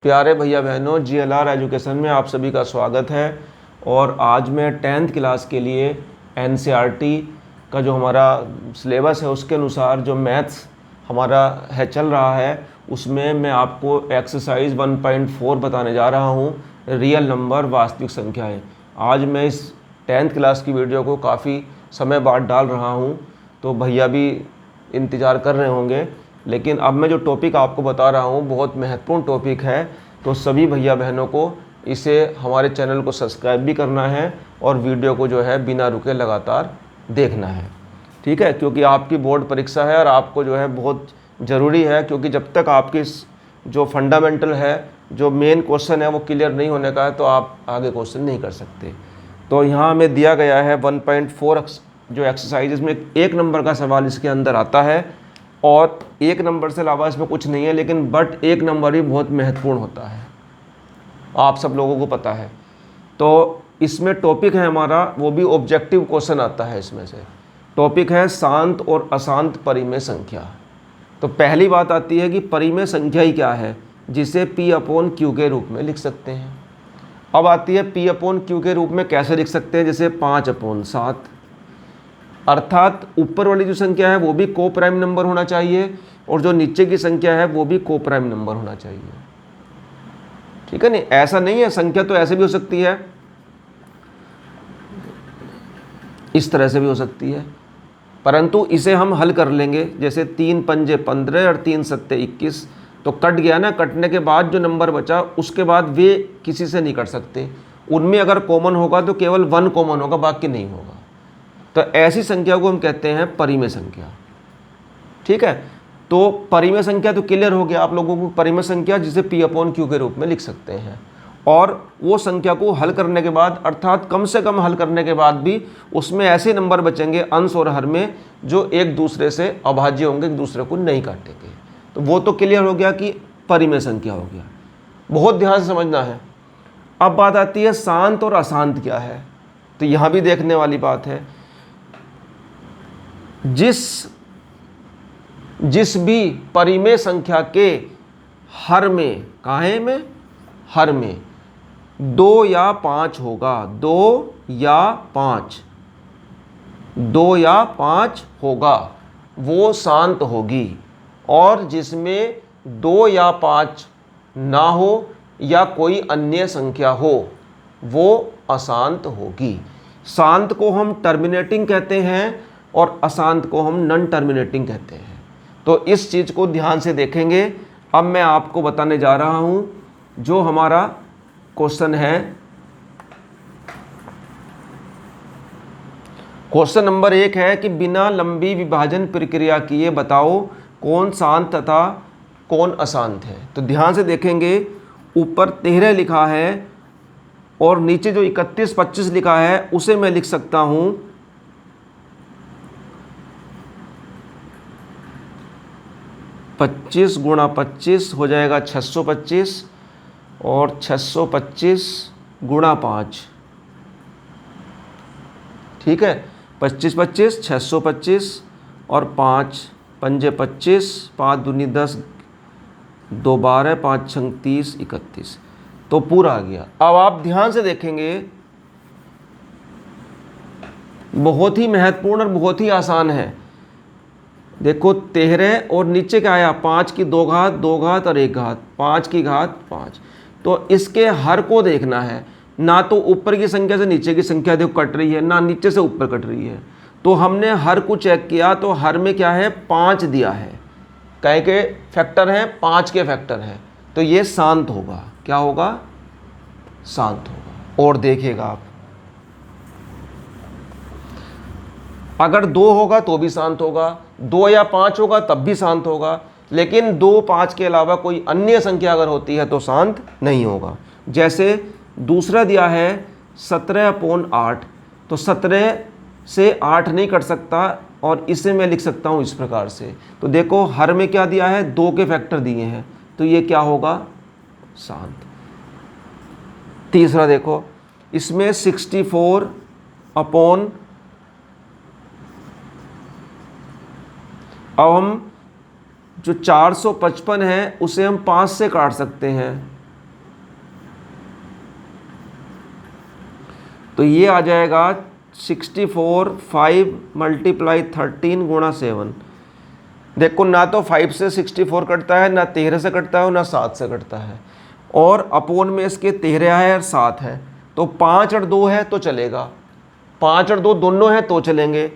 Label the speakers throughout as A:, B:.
A: प्यारे भैया बहनों, GLR एजुकेशन में आप सभी का स्वागत है। और आज मैं 10th क्लास के लिए NCERT का जो हमारा सिलेबस है उसके अनुसार जो मैथ्स हमारा है चल रहा है उसमें मैं आपको एक्सरसाइज 1.4 बताने जा रहा हूँ, रियल नंबर वास्तविक संख्याएं। आज मैं इस 10th क्लास की वीडियो को काफ़ी समय बाद डाल रहा हूँ, तो भैया भी इंतज़ार कर रहे होंगे। लेकिन अब मैं जो टॉपिक आपको बता रहा हूँ बहुत महत्वपूर्ण टॉपिक है, तो सभी भैया बहनों को इसे हमारे चैनल को सब्सक्राइब भी करना है और वीडियो को जो है बिना रुके लगातार देखना है, ठीक है। क्योंकि आपकी बोर्ड परीक्षा है और आपको जो है बहुत ज़रूरी है, क्योंकि जब तक आपकी जो फंडामेंटल है, जो मेन क्वेश्चन है वो क्लियर नहीं होने का है, तो आप आगे क्वेश्चन नहीं कर सकते। तो यहाँ हमें दिया गया है 1.4 जो एक्सरसाइज, इसमें एक नंबर का सवाल इसके अंदर आता है और एक नंबर से अलावा इसमें कुछ नहीं है, लेकिन बट एक नंबर ही बहुत महत्वपूर्ण होता है, आप सब लोगों को पता है। तो इसमें टॉपिक है हमारा, वो भी ऑब्जेक्टिव क्वेश्चन आता है। इसमें से टॉपिक है शांत और अशांत परिमेय संख्या। तो पहली बात आती है कि परिमेय संख्या ही क्या है, जिसे P/Q के रूप में लिख सकते हैं। अब आती है P/Q के रूप में कैसे लिख सकते हैं, जैसे 5/7, अर्थात ऊपर वाली जो संख्या है वो भी को प्राइम नंबर होना चाहिए और जो नीचे की संख्या है वो भी को प्राइम नंबर होना चाहिए, ठीक है। नहीं, ऐसा नहीं है, संख्या तो ऐसे भी हो सकती है, इस तरह से भी हो सकती है, परंतु इसे हम हल कर लेंगे। जैसे 3 पंजे 15 और 3 सत्ते 21, तो कट गया ना, कटने के बाद जो नंबर बचा उसके बाद वे किसी से नहीं कट सकते, उनमें अगर कॉमन होगा तो केवल 1 कॉमन होगा, बाकी नहीं होगा। तो ऐसी संख्या को हम कहते हैं परिमेय संख्या, ठीक है। तो परिमेय संख्या तो क्लियर हो गया आप लोगों को, परिमेय संख्या जिसे P/Q के रूप में लिख सकते हैं। और वो संख्या को हल करने के बाद, अर्थात कम से कम हल करने के बाद भी उसमें ऐसे नंबर बचेंगे अंश और हर में जो एक दूसरे से अभाज्य होंगे, एक दूसरे को नहीं काटेंगे। तो वो तो क्लियर हो गया कि परिमेय संख्या हो गया, बहुत ध्यान से समझना है। अब बात आती है शांत और अशांत क्या है, तो यहाँ भी देखने वाली बात है। जिस भी परिमेय संख्या के हर में, काहे में, हर में 2 या 5 होगा, 2 या 5 होगा, वो शांत होगी। और जिसमें 2 या 5 ना हो या कोई अन्य संख्या हो वो अशांत होगी। शांत को हम टर्मिनेटिंग कहते हैं और अशांत को हम नॉन टर्मिनेटिंग कहते हैं। तो इस चीज़ को ध्यान से देखेंगे। अब मैं आपको बताने जा रहा हूँ जो हमारा क्वेश्चन है। क्वेश्चन नंबर 1 है कि बिना लंबी विभाजन प्रक्रिया किए बताओ कौन शांत तथा कौन अशांत है। तो ध्यान से देखेंगे, ऊपर 13 लिखा है और नीचे जो 31 25 लिखा है उसे मैं लिख सकता हूँ 25 गुणा 25 हो जाएगा 625 और 625 गुणा 5, ठीक है। 25 25 625 और 5 पंजे 25, 5 दूनी 10, 2 12, 5 छंग 30, 31, तो पूरा आ गया। अब आप ध्यान से देखेंगे, बहुत ही महत्वपूर्ण और बहुत ही आसान है। देखो 13 और नीचे क्या आया, 5 की 2 घात 2 घात और 1 घात, 5 की घात 5। तो इसके हर को देखना है, ना तो ऊपर की संख्या से नीचे की संख्या देखो कट रही है, ना नीचे से ऊपर कट रही है। तो हमने हर को चेक किया तो हर में क्या है, 5 दिया है, कई के फैक्टर हैं, 5 के फैक्टर हैं, तो ये शांत होगा। क्या होगा, शांत होगा। और देखिएगा आप, अगर 2 होगा तो भी शांत होगा, 2 या 5 होगा तब भी शांत होगा, लेकिन 2 5 के अलावा कोई अन्य संख्या अगर होती है तो शांत नहीं होगा। जैसे दूसरा दिया है 17/8, तो 17 से 8 नहीं कट सकता और इसे मैं लिख सकता हूँ इस प्रकार से। तो देखो हर में क्या दिया है, 2 के फैक्टर दिए हैं, तो ये क्या होगा, शांत। तीसरा देखो, इसमें 64 अपॉन, अब हम जो 455 है उसे हम 5 से काट सकते हैं, तो ये आ जाएगा 64, 5 × 13 गुणा 7। देखो ना तो 5 से 64 कटता है, ना 13 से कटता है और ना 7 से कटता है, और अपोन में इसके 13 है और 7 है। तो 5 और 2 है तो चलेगा, 5 और 2 दोनों हैं तो चलेंगे,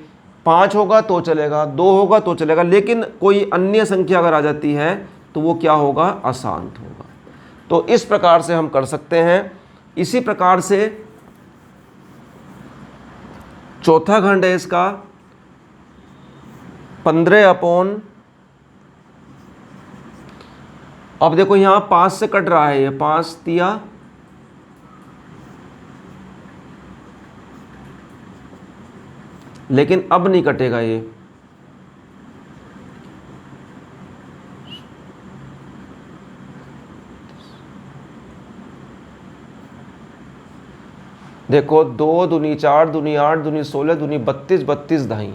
A: 5 होगा तो चलेगा, 2 होगा तो चलेगा, लेकिन कोई अन्य संख्या अगर आ जाती है तो वो क्या होगा, अशांत होगा। तो इस प्रकार से हम कर सकते हैं। इसी प्रकार से चौथा खंड है इसका 15 अब देखो यहां 5 से कट रहा है, ये 5 दिया, लेकिन अब नहीं कटेगा ये। देखो 2 दूनी 4, दूनी 8, दूनी 16, दूनी 32, 32 दहाई।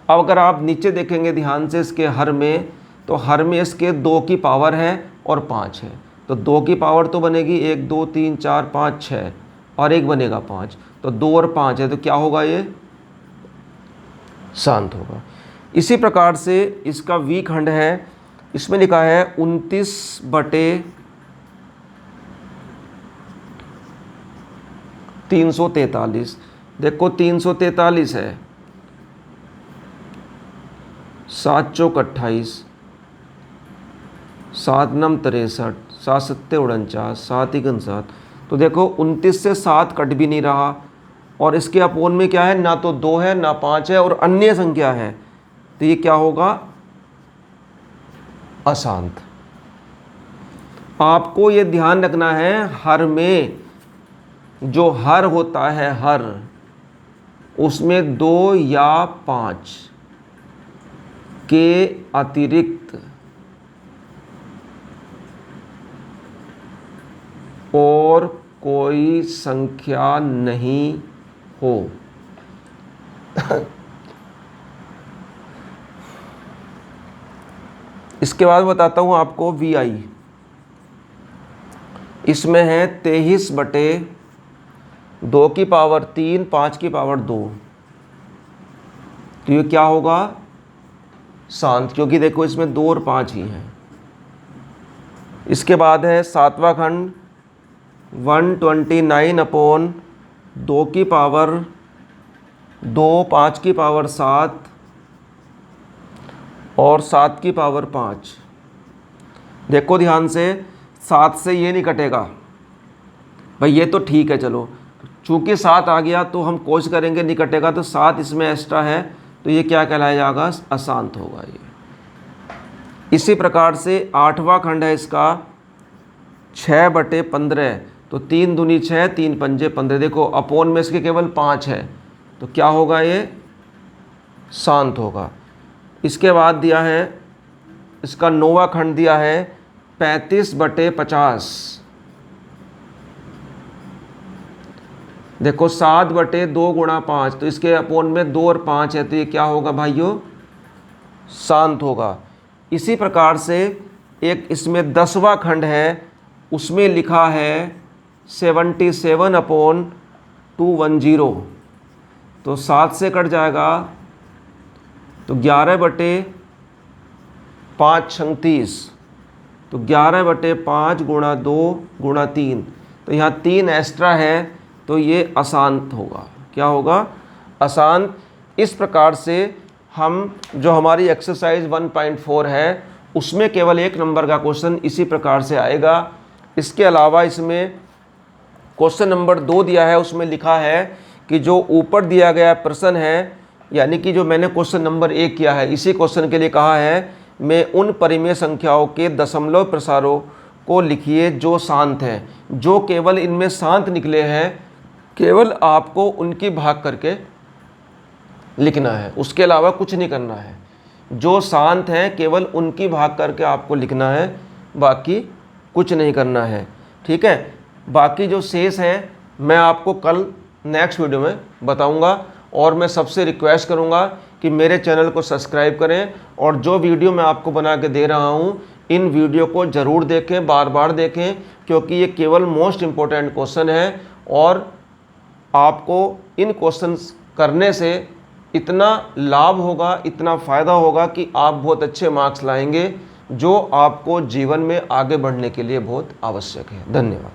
A: अब अगर आप नीचे देखेंगे ध्यान से इसके हर में, तो हर में इसके 2 की पावर है और 5 है, तो 2 की पावर तो बनेगी 1 2 3 4 5 6 और एक बनेगा 5, तो 2 और 5 है, तो क्या होगा, ये शांत होगा। इसी प्रकार से इसका वी खंड है, इसमें लिखा है 29/343। देखो 343 है, 7 चौक 28, 7 नम 63, 7 सत्ते 49, 7 एकम 7। तो देखो 29 से 7 कट भी नहीं रहा, और इसके अपोन में क्या है, ना तो 2 है ना 5 है और अन्य संख्या है, तो ये क्या होगा, अशांत। आपको ये ध्यान रखना है, हर में जो हर होता है, हर उसमें 2 या 5 के अतिरिक्त और कोई संख्या नहीं हो। इसके बाद बताता हूं आपको वी आई। इसमें है 23/2 की पावर 3, 5 की पावर 2, तो ये क्या होगा, शांत, क्योंकि देखो इसमें 2 और 5 ही हैं। इसके बाद है 7वां खंड 129/2 की पावर 2, 5 की पावर 7 और 7 की पावर 5। देखो ध्यान से, 7 से ये नहीं कटेगा भाई, ये तो ठीक है, चलो चूंकि 7 आ गया तो हम कोशिश करेंगे नहीं कटेगा, तो 7 इसमें एक्स्ट्रा है, तो ये क्या कहलाया जाएगा, अशांत होगा ये। इसी प्रकार से 8वां खंड है इसका 6/15, तो 3 दूनी 6, 3 पंजे 15। देखो अपोन में इसके केवल 5 है, तो क्या होगा, ये शांत होगा। इसके बाद दिया है इसका 9वां खंड दिया है 35/50। देखो 7/2 गुणा 5, तो इसके अपोन में 2 और 5 है, तो ये क्या होगा भाइयों, शांत होगा। इसी प्रकार से एक इसमें 10वां खंड है, उसमें लिखा है 77/210, तो 7 से कट जाएगा, तो 11/5 36, तो 11/5 गुणा 2 गुणा 3, तो यहाँ 3 एक्स्ट्रा है, तो ये अशांत होगा। क्या होगा, अशांत। इस प्रकार से हम जो हमारी एक्सरसाइज 1.4 है उसमें केवल 1 नंबर का क्वेश्चन इसी प्रकार से आएगा। इसके अलावा इसमें क्वेश्चन नंबर 2 दिया है, उसमें लिखा है कि जो ऊपर दिया गया प्रश्न है, यानी कि जो मैंने क्वेश्चन नंबर 1 किया है, इसी क्वेश्चन के लिए कहा है मैं उन परिमेय संख्याओं के दशमलव प्रसारों को लिखिए जो शांत हैं। जो केवल इनमें शांत निकले हैं, केवल आपको उनकी भाग करके लिखना है, उसके अलावा कुछ नहीं करना है। जो शांत हैं केवल उनकी भाग करके आपको लिखना है, बाकी कुछ नहीं करना है, ठीक है। बाकी जो शेष है मैं आपको कल नेक्स्ट वीडियो में बताऊंगा, और मैं सबसे रिक्वेस्ट करूंगा कि मेरे चैनल को सब्सक्राइब करें, और जो वीडियो मैं आपको बना के दे रहा हूं इन वीडियो को ज़रूर देखें, बार बार देखें, क्योंकि ये केवल मोस्ट इम्पोर्टेंट क्वेश्चन है और आपको इन क्वेश्चंस करने से इतना लाभ होगा, इतना फ़ायदा होगा कि आप बहुत अच्छे मार्क्स लाएंगे, जो आपको जीवन में आगे बढ़ने के लिए बहुत आवश्यक है। धन्यवाद।